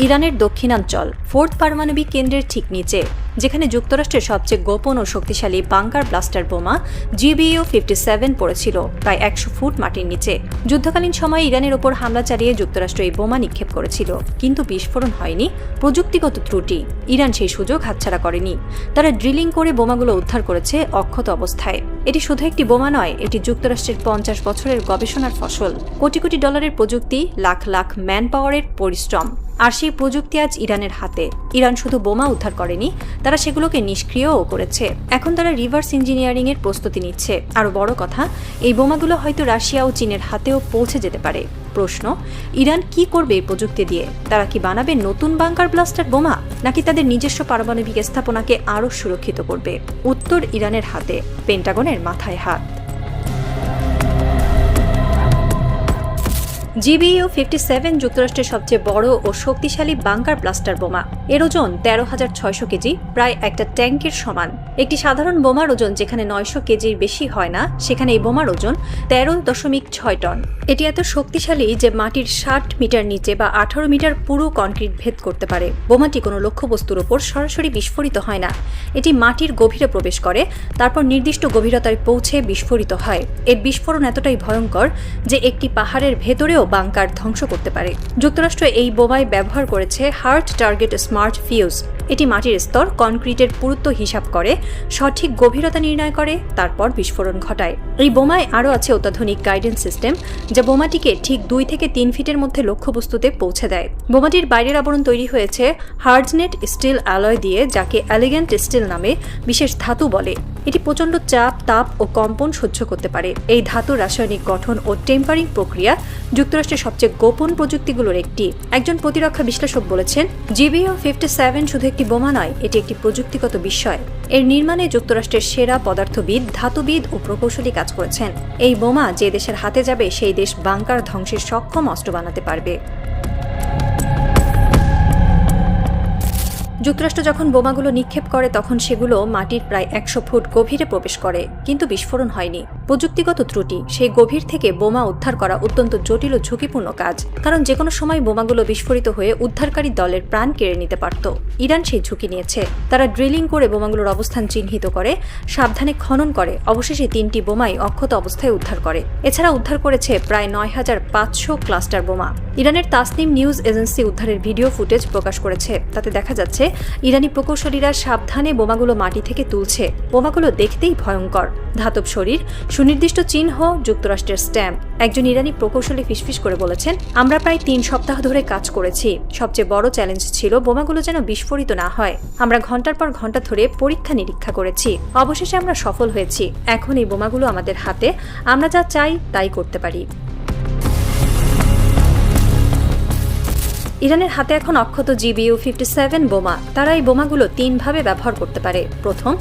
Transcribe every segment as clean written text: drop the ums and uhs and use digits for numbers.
ইরানের দক্ষিণাঞ্চল ফোর্থ পারমাণবিক কেন্দ্রের ঠিক নিচে, যেখানে যুক্তরাষ্ট্রের সবচেয়ে গোপন ও শক্তিশালী বাংকার ব্লাস্টার বোমা GBU-57 পড়েছিল প্রায় 100 ফুট মাটির নিচে। যুদ্ধকালীন সময়ে ইরানের ওপর হামলা চালিয়ে যুক্তরাষ্ট্র এই বোমা নিক্ষেপ করেছিল, কিন্তু বিস্ফোরণ হয়নি। প্রযুক্তিগত ত্রুটি। ইরান সেই সুযোগ হাতছাড়া করেনি। তারা ড্রিলিং করে বোমাগুলো উদ্ধার করেছে অক্ষত অবস্থায়। এটি শুধু একটি বোমা নয়, এটি যুক্তরাষ্ট্রের 50 বছরের গবেষণার ফসল। কোটি কোটি ডলারের প্রযুক্তি, লাখ লাখ ম্যান পাওয়ারের পরিশ্রম। আর সেই প্রযুক্তি আজ ইরানের হাতে। ইরান শুধু বোমা উদ্ধার করেনি, তারা সেগুলোকে নিষ্ক্রিয়ও করেছে। এখন তারা রিভার্স ইঞ্জিনিয়ারিং এর প্রস্তুতি নিচ্ছে। আরও বড় কথা, এই বোমাগুলো হয়তো রাশিয়া ও চীনের হাতেও পৌঁছে যেতে পারে। প্রশ্ন, ইরান কি করবে এই প্রযুক্তি দিয়ে? তারা কি বানাবে নতুন বাংকার ব্লাস্টার বোমা, নাকি তাদের নিজস্ব পারমাণবিক স্থাপনাকে আরও সুরক্ষিত করবে? উত্তর ইরানের হাতে, পেন্টাগনের মাথায় হাত। GBU-57 যুক্তরাষ্ট্রের সবচেয়ে বড় ও শক্তিশালী বাংকার ব্লাস্টার বোমা। এর ওজন 13,600 কেজি, প্রায় একটা ট্যাঙ্কের সমান। একটি সাধারণ বোমার ওজন যেখানে 900 কেজির বেশি হয় না, সেখানে এই বোমার ওজন 13.6 টন। এটি এত শক্তিশালী যে মাটির 60 মিটার নিচে বা 18 মিটার পুরো কনক্রিট ভেদ করতে পারে। বোমাটি কোনো লক্ষ্যবস্তুর ওপর সরাসরি বিস্ফোরিত হয় না। এটি মাটির গভীরে প্রবেশ করে, তারপর নির্দিষ্ট গভীরতায় পৌঁছে বিস্ফোরিত হয়। এর বিস্ফোরণ এতটাই ভয়ঙ্কর যে একটি পাহাড়ের ভেতরেও বাংকার ধ্বংস করতে পারে। যুক্তরাষ্ট্র এই বোমায় ব্যবহার করেছে হার্ড টার্গেট স্মার্ট ফিউজ। এটি মাটির স্তর, কনক্রিটের পুরুত্ব হিসাব করে, সঠিক গভীরতা নির্ণয় করে, তারপর বিস্ফোরণ ঘটায়। এই বোমায় আরও আছে অত্যাধুনিক গাইডেন্স সিস্টেম, যা বোমাটিকে ঠিক 2 থেকে 3 ফিটের মধ্যে লক্ষ্যবস্তুতে পৌঁছে দেয়। বোমাটির বাইরের আবরণ তৈরি হয়েছে হার্ডনেট স্টিল অ্যালয় দিয়ে, যাকে এলিগেন্ট স্টিল নামে বিশেষ ধাতু বলে। এটি প্রচণ্ড চাপ, তাপ ও কম্পন সহ্য করতে পারে। এই ধাতুর রাসায়নিক গঠন ও টেম্পারিং প্রক্রিয়া যুক্তরাষ্ট্রের সবচেয়ে গোপন প্রযুক্তিগুলোর একটি। একজন প্রতিরক্ষা বিশ্লেষক বলেছেন, GBU-57 শুধু একটি বোমা নয়, এটি একটি প্রযুক্তিগত বিস্ময়। এর নির্মাণে যুক্তরাষ্ট্রের সেরা পদার্থবিদ, ধাতুবিদ ও প্রকৌশলী কাজ করেছেন। এই বোমা যে দেশের হাতে যাবে, সেই দেশ বাংকার ধ্বংসের সক্ষম অস্ত্র বানাতে পারবে। যুক্তরাষ্ট্র যখন বোমাগুলো নিক্ষেপ করে, তখন সেগুলো মাটির প্রায় 100 ফুট গভীরে প্রবেশ করে, কিন্তু বিস্ফোরণ হয়নি। প্রযুক্তিগত ত্রুটি। সেই গভীর থেকে বোমা উদ্ধার করা অত্যন্ত জটিল ও ঝুঁকিপূর্ণ কাজ, কারণ যে কোনো সময় বোমাগুলো বিস্ফোরিত হয়ে উদ্ধারকারী দলের প্রাণ কেড়ে নিতে পারত। ইরান সেই ঝুঁকি নিয়েছে। তারা ড্রিলিং করে বোমাগুলোর অবস্থান চিহ্নিত করে, সাবধানে খনন করে, অবশেষে 3টি বোমাই অক্ষত অবস্থায় উদ্ধার করে। এছাড়া উদ্ধার করেছে প্রায় 9,500 ক্লাস্টার বোমা। ইরানের তাসনিম নিউজ এজেন্সি উদ্ধারের ভিডিও ফুটেজ প্রকাশ করেছে। তাতে দেখা যাচ্ছে ইরানি প্রকৌশলীরা সাবধানে বোমাগুলো মাটি থেকে তুলছে। বোমাগুলো দেখতেই ভয়ঙ্কর। ধাতব শরীর, সুনির্দিষ্ট চিহ্ন, যুক্তরাষ্ট্রের স্ট্যাম্প। একজন ইরানি প্রকৌশলী ফিসফিস করে বলেছেন, আমরা প্রায় 3 সপ্তাহ ধরে কাজ করেছি। সবচেয়ে বড় চ্যালেঞ্জ ছিল বোমাগুলো যেন বিস্ফোরিত না হয়। আমরা ঘন্টার পর ঘন্টা ধরে পরীক্ষা নিরীক্ষা করেছি। অবশেষে আমরা সফল হয়েছি। এখন এই বোমাগুলো আমাদের হাতে, আমরা যা চাই তাই করতে পারি। ইরানের হাতে এখন অক্ষত GBU-57 বোমা। তারা এই বোমাগুলো 3 ভাবে ব্যবহার করতে পারে। প্রথম,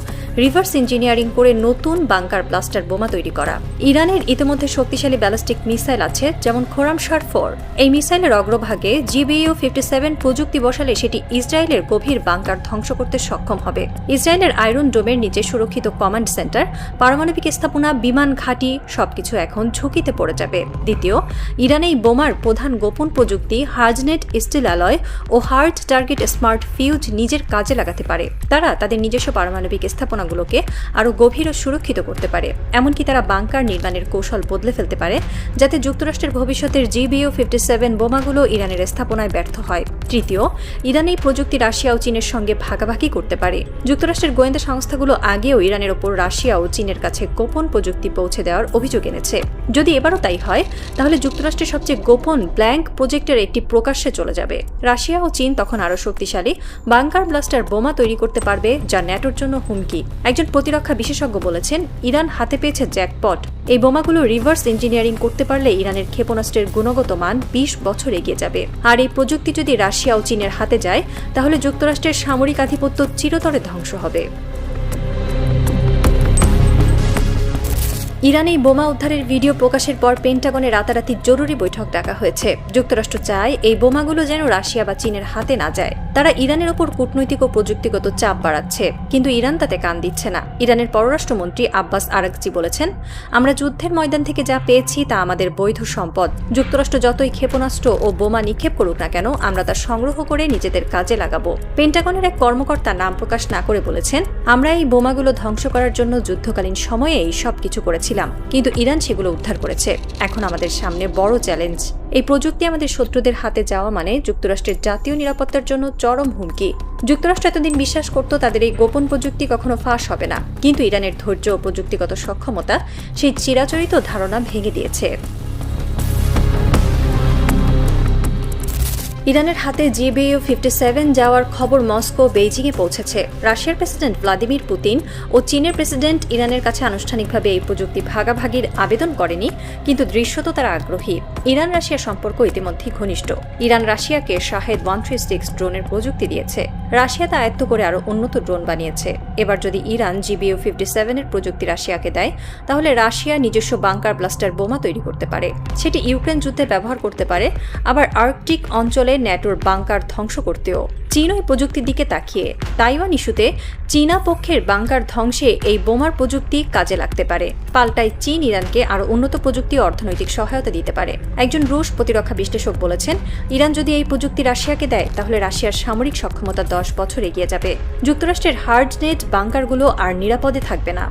রিভার্স ইঞ্জিনিয়ারিং করে নতুন বাংকার ব্লাস্টার বোমা তৈরি করা। ইরানের ইতিমধ্যে শক্তিশালী ব্যালিস্টিক মিসাইল আছে, যেমন খোরামশার-4। এই মিসাইলের অগ্রভাগে GBU-57 প্রযুক্তি বসালে সেটি ইসরায়েলের গভীর বাংকার ধ্বংস করতে সক্ষম হবে। ইসরায়েলের আয়রন ডোমের নিচে সুরক্ষিত কমান্ড সেন্টার, পারমাণবিক স্থাপনা, বিমান ঘাঁটি সবকিছু এখন ঝুঁকিতে পড়ে যাবে। দ্বিতীয়, ইরান এই বোমার প্রধান গোপন প্রযুক্তি হার্ডনেট স্টিল অ্যালয় ও হার্ড টার্গেট স্মার্ট ফিউজ নিজের কাজে লাগাতে পারে। তারা তাদের নিজস্ব পারমাণবিক স্থাপনাগুলোকে আরও গভীর ও সুরক্ষিত করতে পারে। এমনকি তারা বাংকার নির্মাণের কৌশল বদলে ফেলতে পারে, যাতে যুক্তরাষ্ট্রের ভবিষ্যতের GBU-57 বোমাগুলো ইরানের স্থাপনায় ব্যর্থ হয়। তৃতীয়, ইরান এই প্রযুক্তি রাশিয়া ও চীনের সঙ্গে ভাগাভাগি করতে পারে। যুক্তরাষ্ট্রের গোয়েন্দা সংস্থাগুলো আগেও ইরানের ওপর রাশিয়া ও চীনের কাছে গোপন প্রযুক্তি পৌঁছে দেওয়ার অভিযোগ এনেছে। যদি এবারও তাই হয়, তাহলে যুক্তরাষ্ট্রের সবচেয়ে গোপন ব্ল্যাঙ্ক প্রজেক্টের একটি প্রকাশ্যে চলে যাবে। রাশিয়া ও চীন তখন আরও শক্তিশালী বাংকার ব্লাস্টার বোমা তৈরি করতে পারবে, যা ন্যাটোর জন্য হুমকি। একজন প্রতিরক্ষা বিশেষজ্ঞ বলেছেন, ইরান হাতে পেয়েছে জ্যাকপট। এই বোমাগুলো রিভার্স ইঞ্জিনিয়ারিং করতে পারলে ইরানের ক্ষেপণাস্ত্রের গুণগত মান 20 বছর এগিয়ে যাবে। আর এই প্রযুক্তি যদি রাশিয়া ও চীনের হাতে যায়, তাহলে যুক্তরাষ্ট্রের সামরিক আধিপত্য চিরতরে ধ্বংস হবে। ইরানে এই বোমা উদ্ধারের ভিডিও প্রকাশের পর পেন্টাগনে রাতারাতি জরুরি বৈঠক ডাকা হয়েছে। যুক্তরাষ্ট্র চায় এই বোমাগুলো যেন রাশিয়া বা চীনের হাতে না যায়। তারা ইরানের ওপর কূটনৈতিক ও প্রযুক্তিগত চাপ বাড়াচ্ছে, কিন্তু ইরান তাতে কান দিচ্ছে না। ইরানের পররাষ্ট্রমন্ত্রী আব্বাস আরাগচি বলেছেন, আমরা যুদ্ধের ময়দান থেকে যা পেয়েছি তা আমাদের বৈধ সম্পদ। যুক্তরাষ্ট্র যতই ক্ষেপণাস্ত্র ও বোমা নিক্ষেপ করুক না কেন, আমরা তা সংগ্রহ করে নিজেদের কাজে লাগাবো। পেন্টাগনের এক কর্মকর্তা নাম প্রকাশ না করে বলেছেন, আমরা এই বোমাগুলো ধ্বংস করার জন্য যুদ্ধকালীন সময়ে এই সবকিছু করেছিলাম, কিন্তু ইরান সেগুলো উদ্ধার করেছে। এখন আমাদের সামনে বড় চ্যালেঞ্জ। এই প্রযুক্তি আমাদের শত্রুদের হাতে যাওয়া মানে যুক্তরাষ্ট্রের জাতীয় নিরাপত্তার জন্য চরম হুমকি। যুক্তরাষ্ট্র এতদিন বিশ্বাস করত তাদের এই গোপন প্রযুক্তি কখনো ফাঁস হবে না, কিন্তু ইরানের ধৈর্য ও প্রযুক্তিগত সক্ষমতা সেই চিরাচরিত ধারণা ভেঙে দিয়েছে। ইরানের হাতে GBU-57 যাওয়ার খবর মস্কো বেইজিংয়ে পৌঁছেছে। রাশিয়ার প্রেসিডেন্ট ভ্লাদিমির পুতিন ও চীনের প্রেসিডেন্ট ইরানের কাছে আনুষ্ঠানিকভাবে এই প্রযুক্তি ভাগাভাগির আবেদন করেনি, কিন্তু দৃশ্যত তারা আগ্রহী। ইরান রাশিয়া সম্পর্ক ইতিমধ্যেই ঘনিষ্ঠ। ইরান রাশিয়াকে শাহেদ 136 ড্রোনের প্রযুক্তি দিয়েছে। রাশিয়া তা আয়ত্ত করে আরও উন্নত ড্রোন বানিয়েছে। এবার যদি ইরান GBU-57 এর প্রযুক্তি রাশিয়াকে দেয়, তাহলে রাশিয়া নিজস্ব বাংকার ব্লাস্টার বোমা তৈরি করতে পারে। সেটি ইউক্রেন যুদ্ধে ব্যবহার করতে পারে, আবার আর্কটিক অঞ্চলে ন্যাটোর বাংকার ধ্বংস করতেও। চীন ওই প্রযুক্তির দিকে তাকিয়ে। তাইওয়ান ইস্যুতে চীনা পক্ষের বাংকার ধ্বংসে এই বোমার প্রযুক্তি কাজে লাগতে পারে। পাল্টায় চীন ইরানকে আরও উন্নত প্রযুক্তি ও অর্থনৈতিক সহায়তা দিতে পারে। একজন রুশ প্রতিরক্ষা বিশ্লেষক বলেছেন, ইরান যদি এই প্রযুক্তি রাশিয়াকে দেয়, তাহলে রাশিয়ার সামরিক সক্ষমতা 10 বছর এগিয়ে যাবে। যুক্তরাষ্ট্রের হার্ডনেট বাংকারগুলো আর নিরাপদে থাকবে না।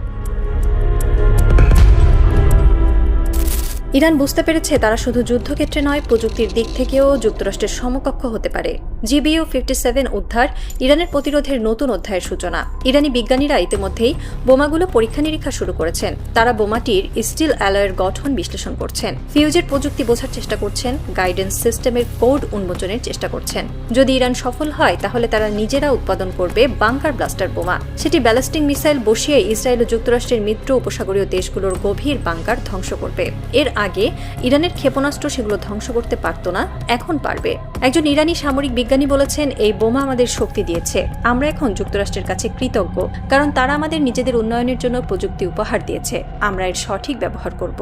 ইরান বুঝতে পেরেছে তারা শুধু যুদ্ধক্ষেত্রে নয়, প্রযুক্তির দিক থেকেও যুক্তরাষ্ট্রের সমকক্ষ হতে পারে। GBU-57 উদ্ধার ইরানের প্রতিরোধের নতুন অধ্যায়ের সূচনা। ইরানি বিজ্ঞানীরা ইতিমধ্যেই বোমাগুলো পরীক্ষা নিরীক্ষা শুরু করেছেন। তারা বোমাটির স্টিল অ্যালয়ের গঠন বিশ্লেষণ করছেন, ফিউজের প্রযুক্তি বোঝার চেষ্টা করছেন, গাইডেন্স সিস্টেমের কোড উন্মোচনের চেষ্টা করছেন। যদি ইরান সফল হয়, তাহলে তারা নিজেরা উৎপাদন করবে বাংকার ব্লাস্টার বোমা। সেটি ব্যালিস্টিক মিসাইল বসিয়ে ইসরায়েল ও যুক্তরাষ্ট্রের মিত্র উপসাগরীয় দেশগুলোর গভীর বাংকার ধ্বংস করবে। এর আগে ইরানের ক্ষেপণাস্ত্র সেগুলো ধ্বংস করতে পারত না, এখন পারবে। একজন ইরানি সামরিক বিজ্ঞানী বলেছেন, এই বোমা আমাদের শক্তি দিয়েছে। আমরা এখন যুক্তরাষ্ট্রের কাছে কৃতজ্ঞ, কারণ তারা আমাদের নিজেদের উন্নয়নের জন্য প্রযুক্তি উপহার দিয়েছে। আমরা এর সঠিক ব্যবহার করব।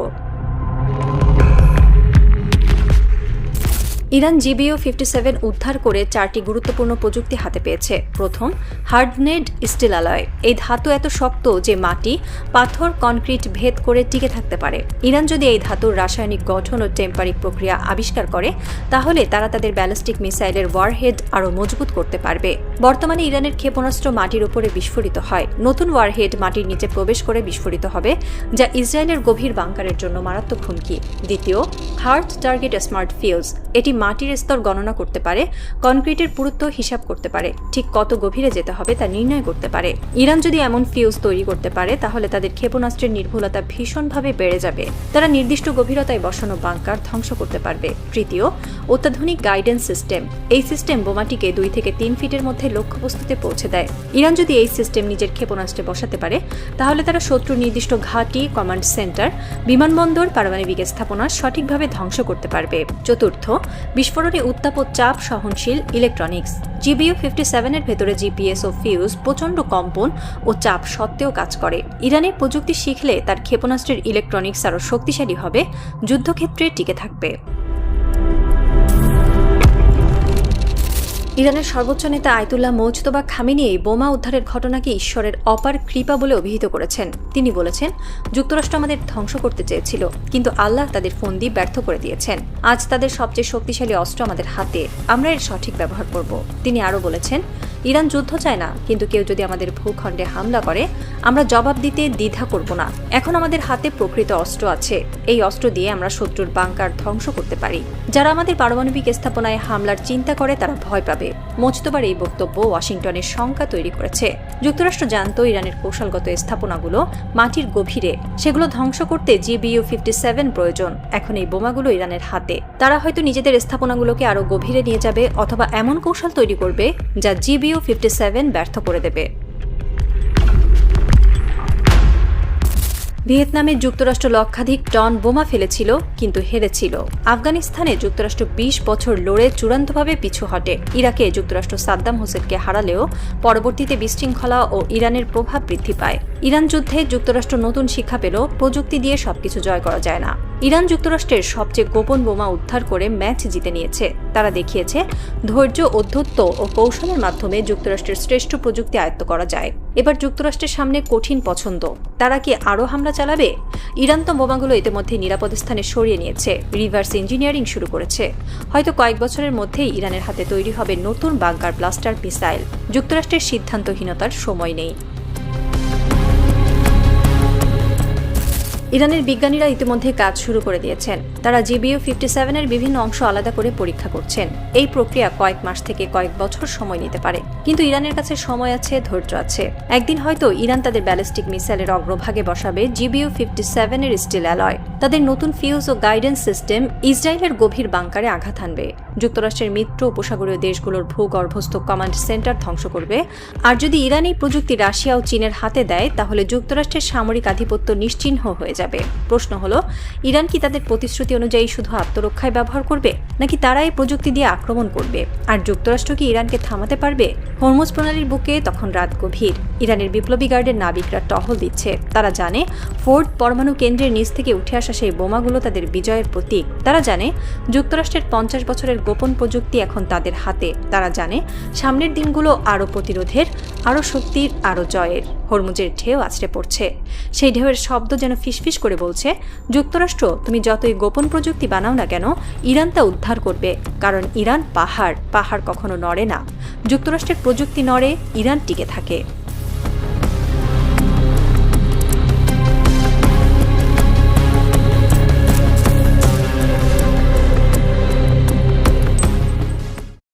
ইরান GBU-57 উদ্ধার করে 4টি গুরুত্বপূর্ণ প্রযুক্তি হাতে পেয়েছে। প্রথম, হার্ডনেড স্টিল অ্যালয়। এই ধাতু এত শক্ত যে মাটি, পাথর, কনক্রিট ভেদ করে টিকে থাকতে পারে। ইরান যদি এই ধাতুর রাসায়নিক গঠন ও টেম্পারিং প্রক্রিয়া আবিষ্কার করে, তাহলে তারা তাদের ব্যালিস্টিক মিসাইলের ওয়ারহেড আরও মজবুত করতে পারবে। বর্তমানে ইরানের ক্ষেপণাস্ত্র মাটির উপরে বিস্ফোরিত হয়। নতুন ওয়ারহেড মাটির নিচে প্রবেশ করে বিস্ফোরিত হবে, যা ইসরায়েলের গভীর বাংকারের জন্য মারাত্মক হুমকি। দ্বিতীয়, হার্ড টার্গেট স্মার্ট ফিউজ। এটি মাটির স্তর গণনা করতে পারে, কনক্রিটের পুরুত্ব হিসাব করতে পারে, ঠিক কত গভীরে যেতে হবে তা নির্ণয় করতে পারে। ইরান যদি এমন ফিউজ তৈরি করতে পারে, তাহলে তাদের ক্ষেপণাস্ত্রের নির্ভুলতা ভীষণভাবে বেড়ে যাবে। তারা নির্দিষ্ট গভীরতায় বসানো বাংকার ধ্বংস করতে পারবে। তৃতীয়, অত্যাধুনিক গাইডেন্স সিস্টেম। এই সিস্টেম বোমাটিকে 2 থেকে 3 ফিটের মধ্যে লক্ষ্যবস্তুতে পৌঁছে দেয়। ইরান যদি এই সিস্টেম নিজের ক্ষেপণাস্ত্রে বসাতে পারে, তাহলে তারা শত্রুর নির্দিষ্ট ঘাঁটি, কমান্ড সেন্টার, বিমানবন্দর, পারমাণবিক স্থাপনা সঠিকভাবে ধ্বংস করতে পারবে। চতুর্থ, বিস্ফোরণে উত্তাপ ও চাপ সহনশীল ইলেকট্রনিক্স। GBU-57 এর ভেতরে জিপিএস ও ফিউজ প্রচণ্ড কম্পন ও চাপ সত্ত্বেও কাজ করে। ইরানের প্রযুক্তি শিখলে তার ক্ষেপণাস্ত্রের ইলেকট্রনিক্স আরও শক্তিশালী হবে, যুদ্ধক্ষেত্রে টিকে থাকবে। ইরানের সর্বোচ্চ নেতা আয়াতুল্লাহ মুজতবা খামেনি এই বোমা উদ্ধারের ঘটনাকে ঈশ্বরের অপার কৃপা বলে অভিহিত করেছেন। তিনি বলেছেন, যুক্তরাষ্ট্র আমাদের ধ্বংস করতে চেয়েছিল, কিন্তু আল্লাহ তাদের ফন্দি ব্যর্থ করে দিয়েছেন। আজ তাদের সবচেয়ে শক্তিশালী অস্ত্র আমাদের হাতে, আমরা এর সঠিক ব্যবহার করব। তিনি আরও বলেছেন, ইরান যুদ্ধ চায় না, কিন্তু কেউ যদি আমাদের ভূখণ্ডে হামলা করে, আমরা জবাব দিতে দ্বিধা করব না। এখন আমাদের হাতে প্রকৃত অস্ত্র আছে। এই অস্ত্র দিয়ে আমরা শত্রুর বাংকার ধ্বংস করতে পারি। যারা আমাদের পারমাণবিক স্থাপনায় হামলার চিন্তা করে, তারা ভয় পাবে। মুজতবার এই বক্তব্য ওয়াশিংটনের শঙ্কা তৈরি করেছে। যুক্তরাষ্ট্র জানত ইরানের কৌশলগত স্থাপনাগুলো মাটির গভীরে, সেগুলো ধ্বংস করতে GBU-57 প্রয়োজন। এখন এই বোমাগুলো ইরানের হাতে। তারা হয়তো নিজেদের স্থাপনাগুলোকে আরও গভীরে নিয়ে যাবে, অথবা এমন কৌশল তৈরি করবে যা GBU-57 ব্যর্থ করে দেবে। ভিয়েতনামে যুক্তরাষ্ট্র লক্ষাধিক টন বোমা ফেলেছিল, কিন্তু হেরেছিল। আফগানিস্তানে যুক্তরাষ্ট্র 20 বছর লড়ে চূড়ান্তভাবে পিছু হটে। ইরাকে যুক্তরাষ্ট্র সাদ্দাম হোসেনকে হারালেও পরবর্তীতে বিশৃঙ্খলা ও ইরানের প্রভাব বৃদ্ধি পায়। ইরান যুদ্ধে যুক্তরাষ্ট্র নতুন শিক্ষা পেল, প্রযুক্তি দিয়ে সবকিছু জয় করা যায় না। ইরান যুক্তরাষ্ট্রের সবচেয়ে গোপন বোমা উদ্ধার করে ম্যাচ জিতে নিয়েছে। তারা দেখিয়েছে ধৈর্য, অধ্যত্ব ও কৌশলের মাধ্যমে যুক্তরাষ্ট্রের শ্রেষ্ঠ প্রযুক্তি আয়ত্ত করা যায়। এবার যুক্তরাষ্ট্রের সামনে কঠিন পছন্দ, তারা কি আরও হামলা চালাবে? ইরান তো বোমাগুলো ইতিমধ্যে নিরাপদ স্থানে সরিয়ে নিয়েছে, রিভার্স ইঞ্জিনিয়ারিং শুরু করেছে। হয়তো কয়েক বছরের মধ্যেই ইরানের হাতে তৈরি হবে নতুন বাংকার ব্লাস্টার মিসাইল। যুক্তরাষ্ট্রের সিদ্ধান্তহীনতার সময় নেই। ইরানের বিজ্ঞানীরা ইতিমধ্যে কাজ শুরু করে দিয়েছেন। তারা GBU-57 এর বিভিন্ন অংশ আলাদা করে পরীক্ষা করছেন। এই প্রক্রিয়া কয়েক মাস থেকে কয়েক বছর সময় নিতে পারে, কিন্তু ইরানের কাছে সময় আছে, ধৈর্য আছে। একদিন হয়তো ইরান তাদের ব্যালিস্টিক মিসাইলের অগ্রভাগে বসাবে GBU-57 এর স্টিল অ্যালয়। তাদের নতুন ফিউজ ও গাইডেন্স সিস্টেম ইসরায়েলের গভীর বাংকারে আঘাত হানবে, যুক্তরাষ্ট্রের মিত্র উপসাগরীয় দেশগুলোর ভূগর্ভস্থ কমান্ড সেন্টার ধ্বংস করবে। আর যদি ইরান এই প্রযুক্তি রাশিয়া ও চীনের হাতে দেয়, তাহলে যুক্তরাষ্ট্রের সামরিক আধিপত্য নিশ্চিহ্ন হয়ে যাবে। প্রশ্ন হলো, ইরান কি তাদের প্রতিশ্রুতি অনুযায়ী শুধু আত্মরক্ষায় ব্যবহার করবে, নাকি তারা এই প্রযুক্তি দিয়ে আক্রমণ করবে? আর যুক্তরাষ্ট্র কি ইরানকে থামাতে পারবে? হরমুজ প্রণালীর বুকে তখন রাত গভীর। ইরানের বিপ্লবী গার্ডের নাবিকরা টহল দিচ্ছে। তারা জানে ফোর্ড পরমাণু কেন্দ্রের নিচ থেকে উঠে আসা সেই বোমাগুলো তাদের বিজয়ের প্রতীক। তারা জানে যুক্তরাষ্ট্রের 50 বছরের গোপন প্রযুক্তি এখন তাদের হাতে। তারা জানে সামনের দিনগুলো আরও প্রতিরোধের, আরও শক্তির, আরও জয়ের। হরমুজের ঢেউ আছড়ে পড়ছে। সেই ঢেউয়ের শব্দ যেন ফিসফিস করে বলছে, যুক্তরাষ্ট্র তুমি যতই গোপন প্রযুক্তি বানাও না কেন, ইরান তা উদ্ধার করবে। কারণ ইরান পাহাড়, পাহাড় কখনো নড়ে না। যুক্তরাষ্ট্রের প্রযুক্তি নড়ে, ইরান টিকে থাকে।